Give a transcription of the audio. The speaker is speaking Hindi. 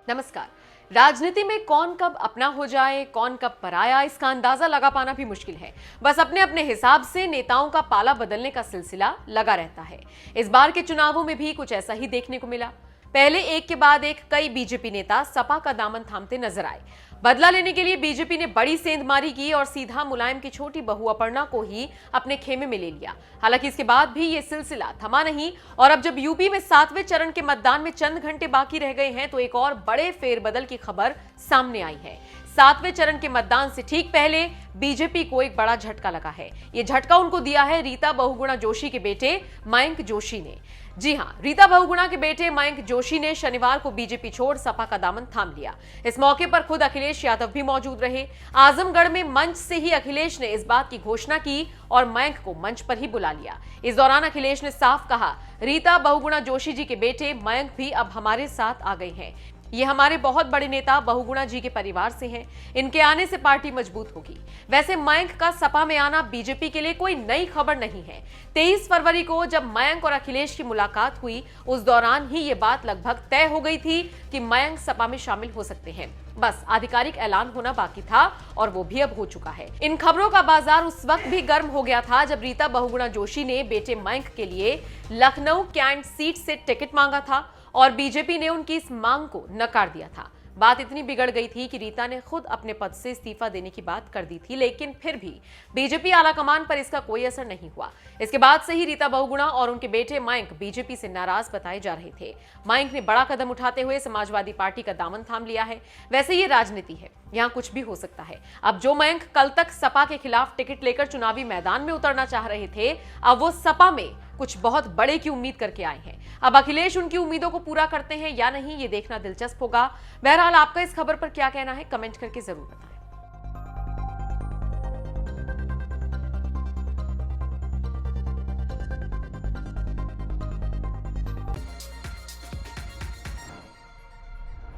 नमस्कार। राजनीति में कौन कब अपना हो जाए, कौन कब पराया, इसका अंदाजा लगा पाना भी मुश्किल है। बस अपने अपने हिसाब से नेताओं का पाला बदलने का सिलसिला लगा रहता है। इस बार के चुनावों में भी कुछ ऐसा ही देखने को मिला। पहले एक के बाद एक कई बीजेपी नेता सपा का दामन थामते नजर आए। बदला लेने के लिए बीजेपी ने बड़ी सेंधमारी की और सीधा मुलायम की छोटी बहू अपर्णा को ही अपने खेमे में ले लिया। हालांकि इसके बाद भी ये सिलसिला थमा नहीं और अब जब यूपी में 7वें चरण के मतदान में चंद घंटे बाकी रह गए हैं तो एक और बड़े फेरबदल की खबर सामने आई है। 7वें चरण के मतदान से ठीक पहले बीजेपी को एक बड़ा झटका लगा है। ये झटका उनको दिया है रीता बहुगुणा जोशी के बेटे मयंक जोशी ने। जी हां, रीता बहुगुणा के बेटे मयंक जोशी ने शनिवार को बीजेपी छोड़ सपा का दामन थाम लिया। इस मौके पर खुद अखिलेश यादव भी मौजूद रहे। आजमगढ़ में मंच से ही अखिलेश ने इस बात की घोषणा की और मयंक को मंच पर ही बुला लिया। इस दौरान अखिलेश ने साफ कहा, रीता बहुगुणा जोशी जी के बेटे मयंक भी अब हमारे साथ आ गए हैं। ये हमारे बहुत बड़े नेता बहुगुणा जी के परिवार से हैं। इनके आने से पार्टी मजबूत होगी। वैसे मयंक का सपा में आना बीजेपी के लिए कोई नई खबर नहीं है। 23 फरवरी को जब मयंक और अखिलेश की मुलाकात हुई, उस दौरान ही ये बात लगभग तय हो गई थी कि मयंक सपा में शामिल हो सकते हैं। बस आधिकारिक ऐलान होना बाकी था और वो भी अब हो चुका है। इन खबरों का बाजार उस वक्त भी गर्म हो गया था जब रीता बहुगुणा जोशी ने बेटे मयंक के लिए लखनऊ कैंट सीट से टिकट मांगा था और बीजेपी ने उनकी इस मांग को नकार दिया था। बात इतनी बिगड़ गई थी कि रीता ने खुद अपने पद से इस्तीफा देने की बात कर दी थी, लेकिन फिर भी बीजेपी आलाकमान पर इसका कोई असर नहीं हुआ। इसके बाद से ही रीता बहुगुणा और उनके बेटे मयंक बीजेपी से नाराज बताए जा रहे थे। मयंक ने बड़ा कदम उठाते हुए समाजवादी पार्टी का दामन थाम लिया है। वैसे ये राजनीति है, यहाँ कुछ भी हो सकता है। अब जो मयंक कल तक सपा के खिलाफ टिकट लेकर चुनावी मैदान में उतरना चाह रहे थे, अब वो सपा में कुछ बहुत बड़े की उम्मीद करके आए हैं। अब अखिलेश उनकी उम्मीदों को पूरा करते हैं या नहीं, ये देखना दिलचस्प होगा। बहरहाल आपका इस खबर पर क्या कहना है, कमेंट करके जरूर बताएं।